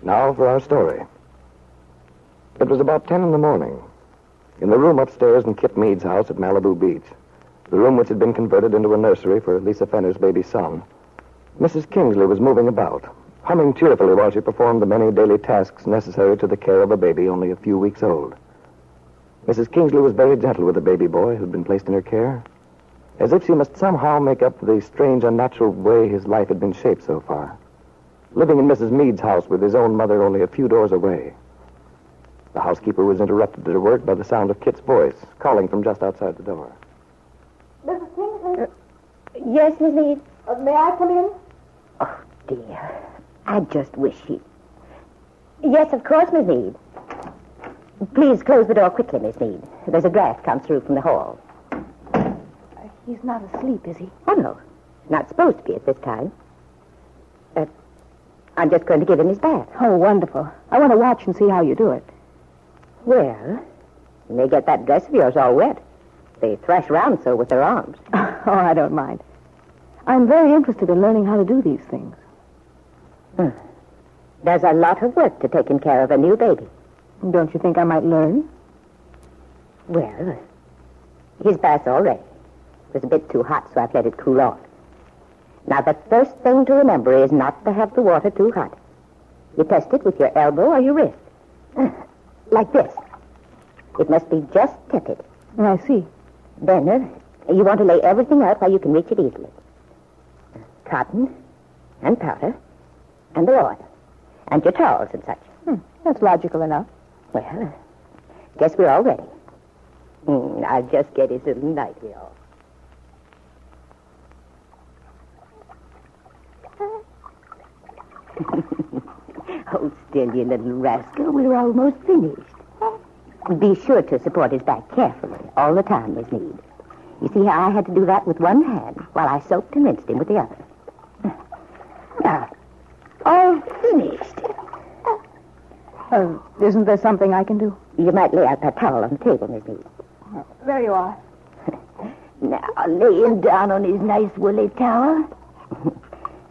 Now for our story. It was about 10 in the morning. In the room upstairs in Kit Meade's house at Malibu Beach, the room which had been converted into a nursery for Lisa Fenner's baby son, Mrs. Kingsley was moving about, humming cheerfully while she performed the many daily tasks necessary to the care of a baby only a few weeks old. Mrs. Kingsley was very gentle with the baby boy who'd been placed in her care, as if she must somehow make up for the strange, unnatural way his life had been shaped so far, living in Mrs. Meade's house with his own mother only a few doors away. The housekeeper was interrupted at her work by the sound of Kit's voice, calling from just outside the door. Mrs. Kingsley? Yes, Miss Meade? May I come in? Oh, dear. I just wish he... Yes, of course, Miss Meade. Please close the door quickly, Miss Meade. There's a draft comes through from the hall. He's not asleep, is he? Oh, no. Not supposed to be at this time. I'm just going to give him his bath. Oh, wonderful. I want to watch and see how you do it. Well, you may get that dress of yours all wet. They thrash around so with their arms. Oh, I don't mind. I'm very interested in learning how to do these things. There's a lot of work to taking care of a new baby. Don't you think I might learn? Well, his bath's all ready. It was a bit too hot, so I've let it cool off. Now, the first thing to remember is not to have the water too hot. You test it with your elbow or your wrist. Like this. It must be just tepid. I see. Then, you want to lay everything out where you can reach it easily. Cotton, and powder, and the oil, and your towels and such. That's logical enough. Well, guess we're all ready. I'll just get his little nightie off. Hold still, you little rascal. We're almost finished. Be sure to support his back carefully all the time, Miss Meade. You see how I had to do that with one hand while I soaked and rinsed him with the other. Now, all finished. Isn't there something I can do? You might lay out that towel on the table, Miss Meade. There you are. Now, lay him down on his nice woolly towel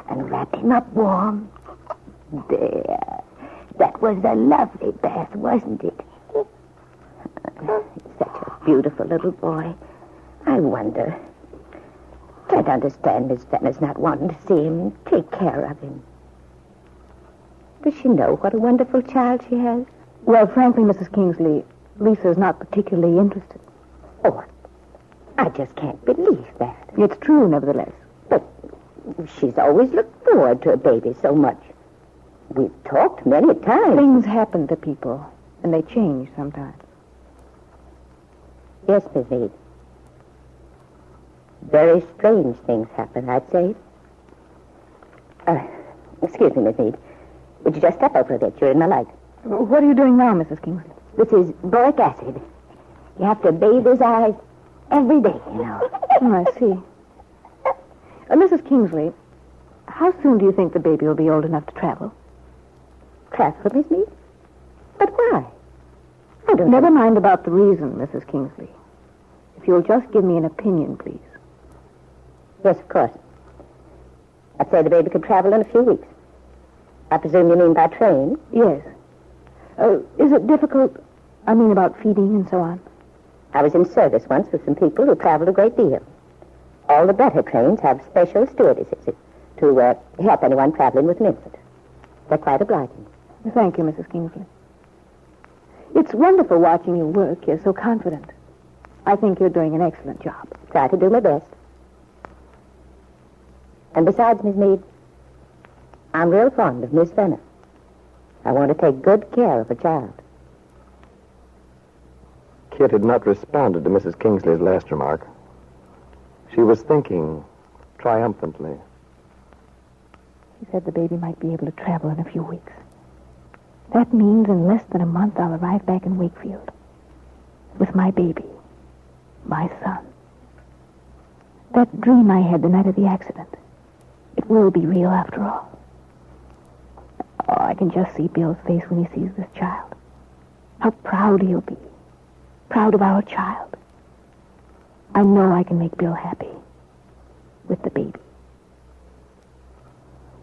and wrap him up warm. There. That was a lovely bath, wasn't it? Such a beautiful little boy. I wonder. Can't understand Miss Fenner's not wanting to see him and take care of him. Does she know what a wonderful child she has? Well, frankly, Mrs. Kingsley, Lisa's not particularly interested. Oh, I just can't believe that. It's true, nevertheless. But she's always looked forward to a baby so much. We've talked many times. Things happen to people, and they change sometimes. Yes, Miss Meade. Very strange things happen, I'd say. Excuse me, Miss Meade. Would you just step over a bit? You're in my light. What are you doing now, Mrs. Kingsley? This is boric acid. You have to bathe his eyes every day, you know. Oh, I see. Mrs. Kingsley, how soon do you think the baby will be old enough to travel? Travel, Miss Meade? But why? I don't Never mind about the reason, Mrs. Kingsley. If you'll just give me an opinion, please. Yes, of course. I'd say the baby could travel in a few weeks. I presume you mean by train? Yes. Is it difficult? I mean about feeding and so on. I was in service once with some people who traveled a great deal. All the better trains have special stewardesses to help anyone traveling with an infant. They're quite obliging. Thank you, Mrs. Kingsley. It's wonderful watching you work. You're so confident. I think you're doing an excellent job. Try to do my best. And besides, Miss Meade, I'm real fond of Miss Fenner. I want to take good care of a child. Kit had not responded to Mrs. Kingsley's last remark. She was thinking triumphantly. She said the baby might be able to travel in a few weeks. That means in less than a month I'll arrive back in Wakefield with my baby, my son. That dream I had the night of the accident, it will be real after all. Oh, I can just see Bill's face when he sees this child. How proud he'll be. Proud of our child. I know I can make Bill happy with the baby.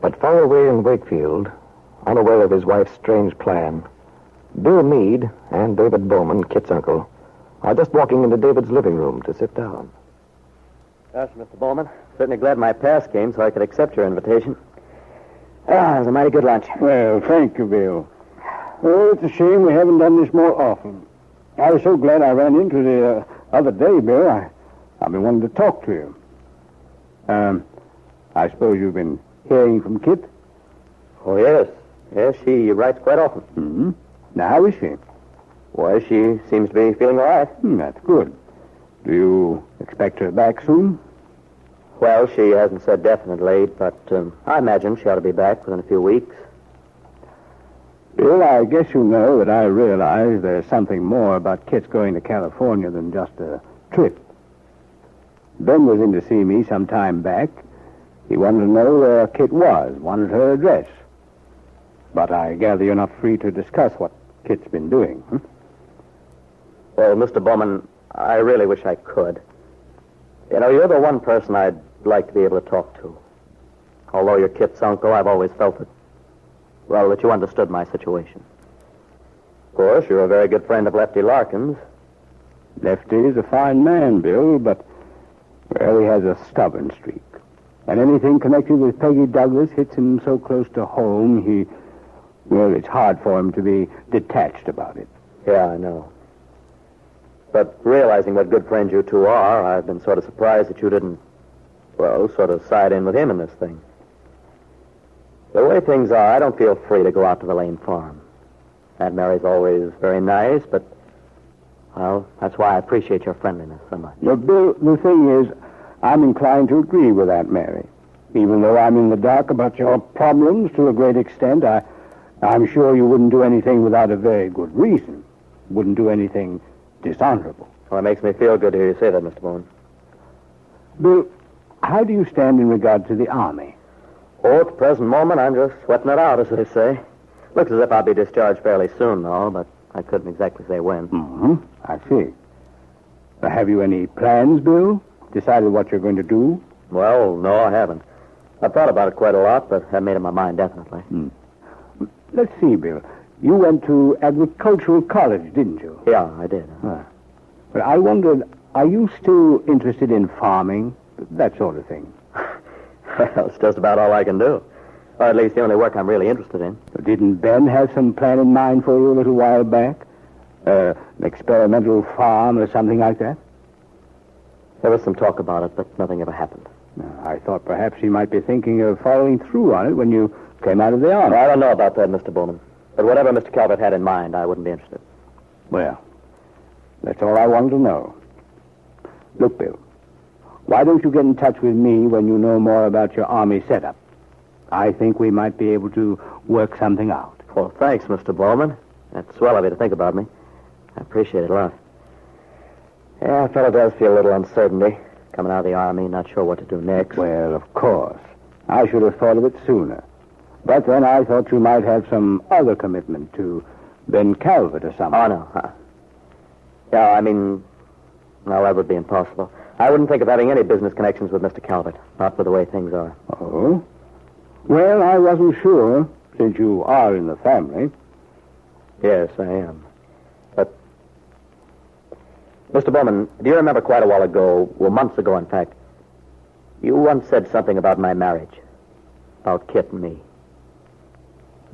But far away in Wakefield, unaware of his wife's strange plan, Bill Meade and David Bowman, Kit's uncle, are just walking into David's living room to sit down. Gosh, Mr. Bowman, certainly glad my pass came so I could accept your invitation. It was a mighty good lunch. Well, thank you, Bill. Oh, it's a shame we haven't done this more often. I was so glad I ran into the other day, Bill. I've been wanting to talk to you. I suppose you've been hearing from Kit? Oh, yes. Yes, she writes quite often. Mm-hmm. Now, how is she? Why, she seems to be feeling all right. That's good. Do you expect her back soon? Well, she hasn't said definitely, but I imagine she ought to be back within a few weeks. Bill, I guess you know that I realize there's something more about Kit's going to California than just a trip. Ben was in to see me some time back. He wanted to know where Kit was, wanted her address. But I gather you're not free to discuss what Kit's been doing. Well, Mr. Bowman, I really wish I could. You know, you're the one person I'd like to be able to talk to. Although you're Kit's uncle, I've always felt that you understood my situation. Of course, you're a very good friend of Lefty Larkin's. Lefty is a fine man, Bill, but, well, he has a stubborn streak. And anything connected with Peggy Douglas hits him so close to home, it's hard for him to be detached about it. Yeah, I know. But realizing what good friends you two are, I've been sort of surprised that you didn't, sort of side in with him in this thing. The way things are, I don't feel free to go out to the Lane farm. Aunt Mary's always very nice, but, that's why I appreciate your friendliness so much. Now, Bill, the thing is, I'm inclined to agree with Aunt Mary. Even though I'm in the dark about your problems to a great extent, I'm sure you wouldn't do anything without a very good reason. Wouldn't do anything dishonorable. Well, it makes me feel good to hear you say that, Mr. Bowman. Bill, how do you stand in regard to the Army? Oh, at the present moment, I'm just sweating it out, as they say. Looks as if I'll be discharged fairly soon, though, but I couldn't exactly say when. Mm-hmm. I see. Have you any plans, Bill? Decided what you're going to do? Well, no, I haven't. I've thought about it quite a lot, but haven't made up my mind definitely. Let's see, Bill. You went to agricultural college, didn't you? Yeah, I did. But I wondered, are you still interested in farming? That sort of thing. Well, it's just about all I can do. Or at least the only work I'm really interested in. Didn't Ben have some plan in mind for you a little while back? An experimental farm or something like that? There was some talk about it, but nothing ever happened. I thought perhaps he might be thinking of following through on it when you came out of the Army. I don't know about that, Mr. Bowman. But whatever Mr. Calvert had in mind, I wouldn't be interested. Well, that's all I wanted to know. Look, Bill, why don't you get in touch with me when you know more about your Army setup? I think we might be able to work something out. Well, thanks, Mr. Bowman. That's swell of you to think about me. I appreciate it a lot. Yeah, a fellow does feel a little uncertainty. Coming out of the Army, not sure what to do next. Well, of course. I should have thought of it sooner. But then I thought you might have some other commitment to Ben Calvert or something. Oh, no. Yeah, I mean, no, that would be impossible. I wouldn't think of having any business connections with Mr. Calvert, not with the way things are. Oh? Well, I wasn't sure, since you are in the family. Yes, I am. But, Mr. Bowman, do you remember quite a while ago, months ago, in fact, you once said something about my marriage, about Kit and me?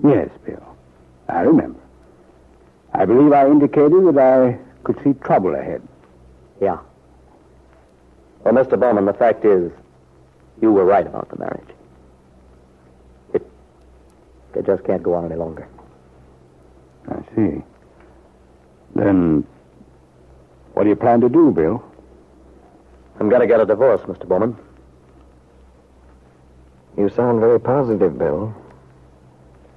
Yes, Bill. I remember. I believe I indicated that I could see trouble ahead. Yeah. Well, Mr. Bowman, the fact is, you were right about the marriage. It just can't go on any longer. I see. Then, what do you plan to do, Bill? I'm going to get a divorce, Mr. Bowman. You sound very positive, Bill.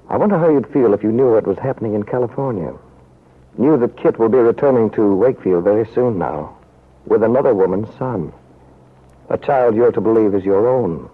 I wonder how you'd feel if you knew what was happening in California. Knew that Kit will be returning to Wakefield very soon now, with another woman's son. A child you're to believe is your own.